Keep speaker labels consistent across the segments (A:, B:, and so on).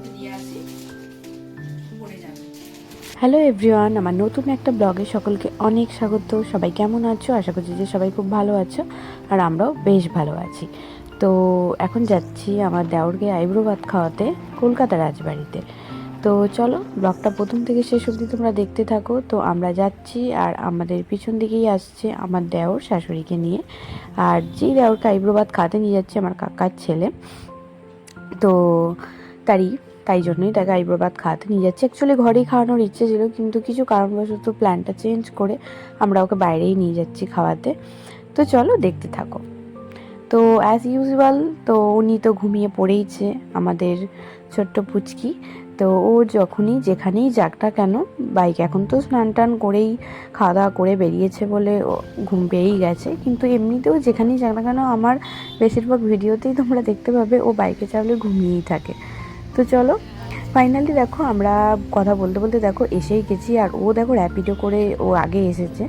A: ওকে দিয়ে আসি, পড়ে যাবে।
B: হ্যালো এভরিওয়ান, আমার নতুন একটা ব্লগে সকলকে অনেক স্বাগত। সবাই কেমন আছো? আশা করছি যে সবাই খুব ভালো আছো, আর আমরাও বেশ ভালো আছি। তো এখন যাচ্ছি আমার দেওরকে আইব্রো ভাত খাওয়াতে কলকাতা রাজবাড়িতে। তো চলো ব্লগটা প্রথম থেকে শেষ অবধি তোমরা দেখতে থাকো। তো আমরা যাচ্ছি, আর আমাদের পিছন দিকেই আসছে আমার দেওর শাশুড়িকে নিয়ে। আর যেই দেওরকে আইব্রো ভাত খাওয়াতে নিয়ে যাচ্ছে আমার কাকার ছেলে, তো তাই জন্যই তাকে আইব্রো ভাত খাওয়াতে নিয়ে যাচ্ছে। অ্যাকচুয়ালি ঘরেই খাওয়ানোর ইচ্ছে ছিল, কিন্তু কিছু কারণবশত প্ল্যানটা চেঞ্জ করে আমরা ওকে বাইরেই নিয়ে যাচ্ছি খাওয়াতে। তো চলো দেখতে থাকো। তো অ্যাজ ইউজুয়াল, তো উনি তো ঘুমিয়ে পড়েইছে আমাদের ছোট্ট পুচকি। তো ও যখনই যেখানেই যাক না কেন, বাইক এখন তো স্নান টান করেই খাওয়া দাওয়া করে বেরিয়েছে বলে ও ঘুম পেয়েই গেছে, কিন্তু এমনিতেও যেখানেই যাক না কেন আমার বেশিরভাগ ভিডিওতেই তোমরা দেখতে পাবে ও বাইকে চাপলে ঘুমিয়েই থাকে। তো চলো ফাইনালি দেখো আমরা কথা বলতে বলতে দেখো এসেই গেছি। আর ও দেখো র্যাপিডো করে ও আগে এসেছে,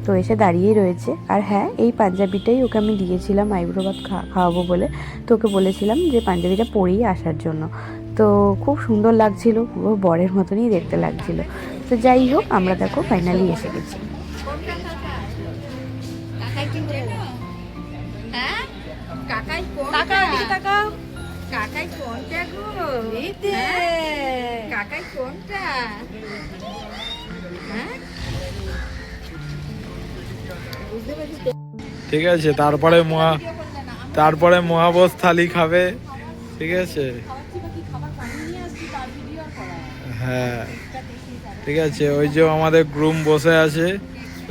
B: তো এসে দাঁড়িয়েই রয়েছে। আর হ্যাঁ, এই পাঞ্জাবিটাই ওকে আমি দিয়েছিলাম আইব্রো ভাত খাওয়াবো বলে। তো ওকে বলেছিলাম যে পাঞ্জাবিটা পরেই আসার জন্য। তো খুব সুন্দর লাগছিল, পুরো বরের মতনই দেখতে লাগছিল। তো যাই হোক, আমরা দেখো ফাইনালি এসে গেছি।
A: কাকাই কি বললো? হ্যাঁ, কাকাই কোনটা? কাকাই কোনটা গো? কাকাই কোনটা? হ্যাঁ, বুঝতে পারছি।
C: ঠিক আছে, তারপরে মহাবোজ থালি খাবে। ঠিক আছে, হ্যাঁ ঠিক আছে। ওই যে আমাদের গ্রুম বসে আছে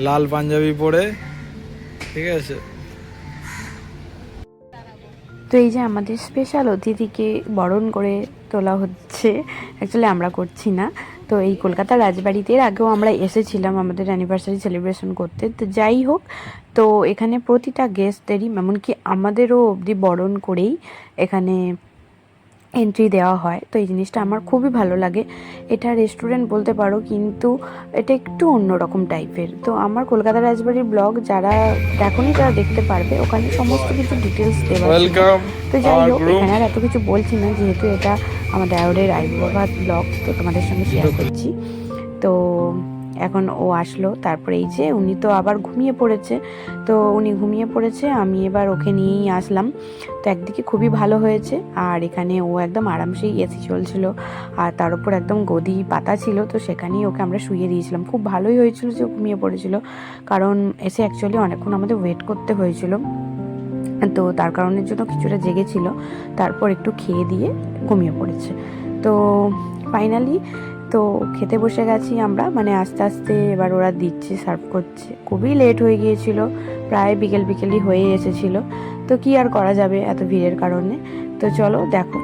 C: লাল পাঞ্জাবি পরে। ঠিক আছে,
B: তো এই যে আমাদের স্পেশাল অতিথিকে বরণ করে তোলা হচ্ছে, অ্যাকচুয়ালি আমরা করছি না। তো এই কলকাতা রাজবাড়িতে এর আগেও আমরা এসেছিলাম আমাদের অ্যানিভার্সারি সেলিব্রেশন করতে। তো যাই হোক, তো এখানে প্রতিটা গেস্টদেরই এমনকি আমাদেরও অবধি বরণ করেই এখানে এন্ট্রি দেওয়া হয়। তো এই জিনিসটা আমার খুবই ভালো লাগে। এটা রেস্টুরেন্ট বলতে পারো, কিন্তু এটা একটু অন্যরকম টাইপের। তো আমার কলকাতা রাজবাড়ির ব্লগ যারা দেখোনি তারা দেখতে পারবে, ওখানে সমস্ত কিছু ডিটেলস দেওয়া ছিল।
C: ওয়েলকাম
B: তো যাই
C: আওয়ার
B: হোক,
C: গ্রুম।
B: এখানে আর এত কিছু বলছি না, যেহেতু এটা আমার দেওরের আইব্রোভাত ব্লগ, তো তোমাদের সঙ্গে শেয়ার করছি। তো এখন ও আসলো, তারপরে এই যে উনি তো আবার ঘুমিয়ে পড়েছে। তো উনি ঘুমিয়ে পড়েছে, আমি এবার ওকে নিয়েই আসলাম। তো একদিকে খুবই ভালো হয়েছে, আর এখানে ও একদম আরামসেই এসি চলছিল, আর তার উপর একদম গদি পাতা ছিল, তো সেখানেই ওকে আমরা শুইয়ে দিয়েছিলাম। খুব ভালোই হয়েছিল যে ও ঘুমিয়ে পড়েছিল, কারণ এসে অ্যাকচুয়ালি অনেকক্ষণ আমাদের ওয়েট করতে হয়েছিল। তো তার কারণের জন্য কিছুটা জেগেছিল, তারপর একটু খেয়ে দিয়ে ঘুমিয়ে পড়েছে। তো ফাইনালি তো খেতে বসে গেছি আমরা, মানে আস্তে আস্তে এবার ওরা দিচ্ছে, সার্ভ করছে। খুবই লেট হয়ে গিয়েছিল, প্রায় বিকেলই হয়ে এসেছিল। তো কি আর করা যাবে এত ভিড়ের কারণে। তো চলো দেখো।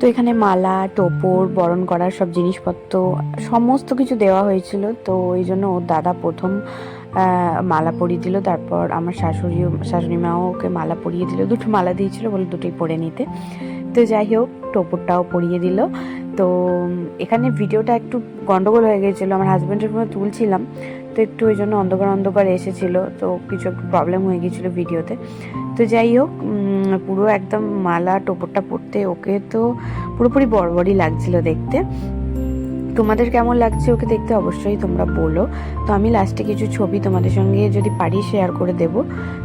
B: তো এখানে মালা, টোপর, বরণ করার সব জিনিসপত্র সমস্ত কিছু দেওয়া হয়েছিল। তো এই জন্য ওর দাদা প্রথম মালা পরিয়ে দিল, তারপর আমার শাশুড়ি মাও ওকে মালা পরিয়ে দিল। দুটো মালা দিয়েছিল, বলে দুটোই পরে নিতে। তো যাই হোক, টোপরটাও পরিয়ে দিল। তো এখানে ভিডিওটা একটু গন্ডগোল হয়ে গিয়েছিলো, আমার হাজব্যান্ডের ফোনে তুলছিলাম, তো একটু ওই জন্য অন্ধকার এসেছিলো, তো কিছু একটু প্রবলেম হয়ে গিয়েছিলো ভিডিওতে। তো যাই হোক, পুরো একদম মালা টোপরটা পরতে ওকে তো পুরোপুরি বড়বড়ই লাগছিল দেখতে। তোমাদের কেমন লাগছে ওকে দেখতে অবশ্যই তোমরা বলো। তো আমি লাস্টে কিছু ছবি তোমাদের সঙ্গে যদি পারি শেয়ার করে দেব।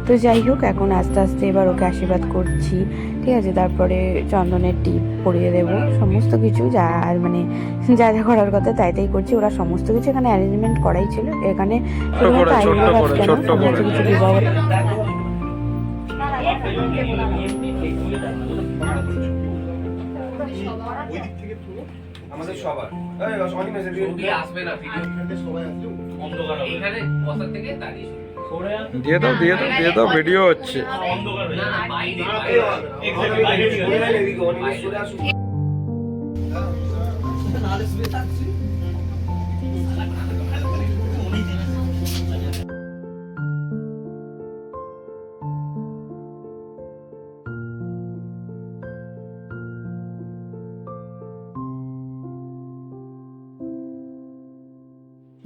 B: তো যাই হোক, এখন আস্তে আস্তে এবার ওকে আশীর্বাদ করছি, ঠিক আছে। তারপরে চন্দনের টিপ পরিয়ে দেব, সমস্ত কিছু যা মানে যা যা করার কথা তাই করছি। ওরা সমস্ত কিছু এখানে অ্যারেঞ্জমেন্ট করাই ছিল। এখানে শুধুমাত্র আইব্রোভাত কেন, সমস্ত কিছু বিবাহ
D: আমাদের সবার আসবে না এখানে বসার থেকে দাঁড়িয়ে
C: দিয়ে দাও ভিডিও হচ্ছে।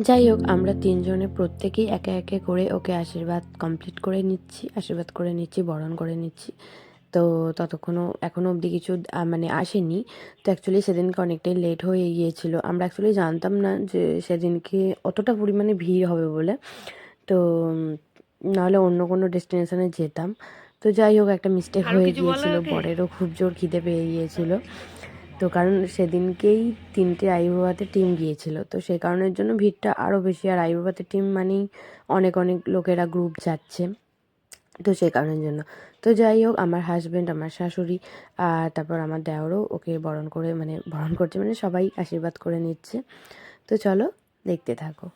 B: যাই হোক, আমরা তিনজনে প্রত্যেকেই একে একে করে ওকে আশীর্বাদ করে নিচ্ছি, বরণ করে নিচ্ছি। তো ততক্ষণও এখনও অবধি কিছু মানে আসেনি। তো অ্যাকচুয়ালি সেদিনকে অনেকটাই লেট হয়ে গিয়েছিল। আমরা অ্যাকচুয়ালি জানতাম না যে সেদিনকে অতটা পরিমাণে ভিড় হবে বলে। তো নাহলে অন্য কোনো ডেস্টিনেশনে যেতাম। তো যাই হোক, একটা মিস্টেক হয়ে গিয়েছিল। বরেরও খুব জোর খিদে পেয়ে গিয়েছিল। তো কারণ সেদিনকেই 3টে আইবুড়োভাতের টিম গিয়েছিল, তো সেই কারণের জন্য ভিড়টা আরও বেশি। আর আইবুড়োভাতের টিম মানেই অনেক অনেক লোকেরা গ্রুপ যাচ্ছে, তো সেই কারণের জন্য। তো যাই হোক, আমার হাজব্যান্ড, আমার শাশুড়ি আর তারপর আমার দেওরও ওকে বরণ করছে, মানে সবাই আশীর্বাদ করে নিচ্ছে। তো চলো দেখতে থাকো।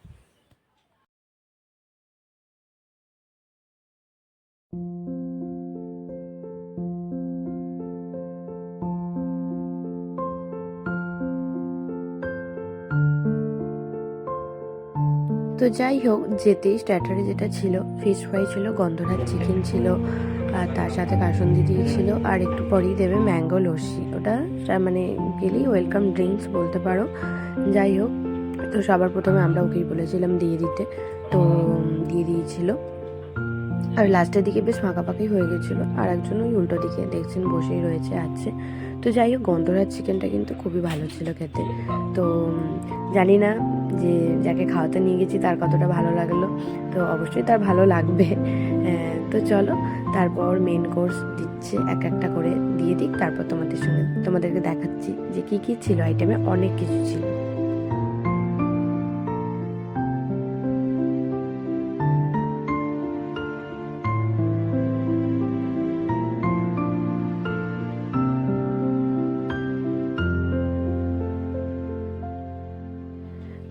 B: তো যাই হোক, যেতেই স্টার্টারে যেটা ছিল ফিশ ফ্রাই ছিল, গন্ধরাজ চিকেন ছিল, আর তার সাথে কাসুন্দি ছিল, আর একটু পরেই দেবে ম্যাঙ্গো লস্যি। ওটা মানে গেলেই ওয়েলকাম ড্রিঙ্কস বলতে পারো। যাই হোক, তো সবার প্রথমে আমরা ওকেই বলেছিলাম দিয়ে দিতে, তো দিয়ে দিয়েছিল। আর লাস্টের দিকে বেশ ফাঁকাফাঁকি হয়ে গেছিলো। আর একজন ওই উল্টো দিকে দেখছেন বসেই রয়েছে আছে। তো যাই হোক, গন্ধরাজ চিকেনটা কিন্তু খুবই ভালো ছিল খেতে। তো জানি না যে যাকে খাওয়াতে নিয়ে গেছি তার কতটা ভালো লাগলো, তো অবশ্যই তার ভালো লাগবে। তো চলো, তারপর মেন কোর্স দিচ্ছে, এক একটা করে দিয়ে দিক, তারপর তোমাদেরকে দেখাচ্ছি যে কী কী ছিল আইটেমে। অনেক কিছু ছিল।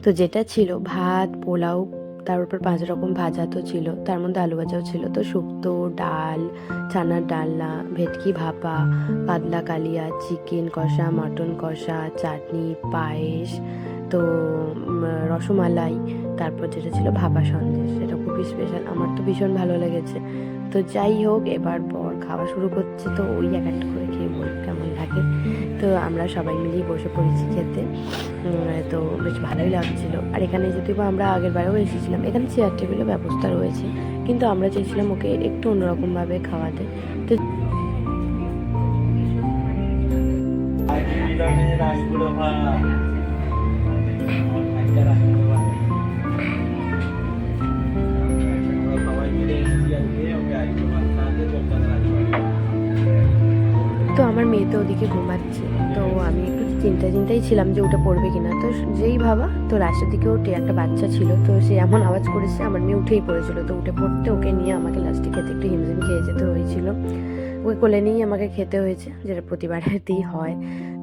B: তো যেটা ছিল ভাত, পোলাও, তার উপর 5 রকম ভাজা তো ছিল, তার মধ্যে আলু ভাজাও ছিল। তো শুক্তো, ডাল, চানার ডালনা, ভেটকি ভাপা, কাতলা কালিয়া, চিকেন কষা, মটন কষা, চাটনি, পায়েস, তো রসমালাই, তারপর যেটা ছিল ভাপা সন্দেশ, সেটা খুবই স্পেশাল, আমার তো ভীষণ ভালো লেগেছে। তো যাই হোক, এবার পর খাওয়া শুরু করছে, তো ওই এক একটা করে খেয়ে বলি কেমন লাগে। তো আমরা সবাই মিলেই বসে পড়েছি খেতে। তো বেশ ভালোই লাগছিলো। আর এখানে যদিও বা আমরা আগের বারেও এসেছিলাম, এখানে চেয়ার টেবিলের ব্যবস্থা রয়েছে, কিন্তু আমরা চেয়েছিলাম ওকে একটু অন্যরকমভাবে খাওয়াতে। তো তো আমার মেয়ে তো ওদিকে ঘুমাচ্ছে, তো আমি একটু চিন্তাই ছিলাম যে ওটা পড়বে কিনা। তো যেই ভাবা, তো লাস্টের দিকে ওঠে একটা বাচ্চা ছিল, তো সে এমন আওয়াজ করেছে, আমার মেয়ে উঠেই পড়েছিল। তো উঠে পড়তে ওকে নিয়ে আমাকে লাস্টে খেতে একটু হিমঝিম খেয়ে যেতে হয়েছিল। ওকে কোলে নিয়েই আমাকে খেতে হয়েছে, যেটা প্রতিবারেতেই হয়,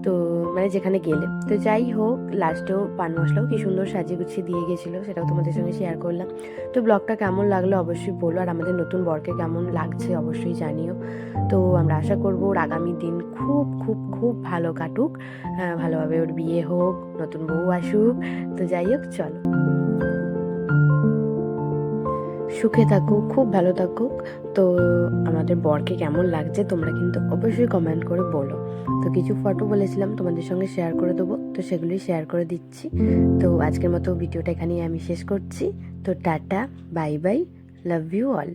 B: তো মানে যেখানে গেলে। তো যাই হোক, লাস্টেও পান মশলাও কি সুন্দর সাজিয়ে গুছিয়ে দিয়ে গেছিলো, সেটাও তোমাদের সঙ্গে শেয়ার করলাম। তো ব্লগটা কেমন লাগলো অবশ্যই বলো, আর আমাদের নতুন বরকে কেমন লাগছে অবশ্যই জানিও। তো আমরা আশা করবো ওর আগামী দিন খুব খুব খুব ভালো কাটুক, ভালোভাবে ওর বিয়ে হোক, নতুন বউ আসুক। তো যাই হোক, চলো, সুখে থাকুক, খুব ভালো থাকুক। তো আমাদের বরকে কেমন লাগছে তোমরা কিন্তু অবশ্যই কমেন্ট করে বলো। তো কিছু ফটো বলেছিলাম তোমাদের সঙ্গে শেয়ার করে দেবো, তো সেগুলোই শেয়ার করে দিচ্ছি। তো আজকের মতো ভিডিওটা এখানেই আমি শেষ করছি। তো tata, bye bye, love you all.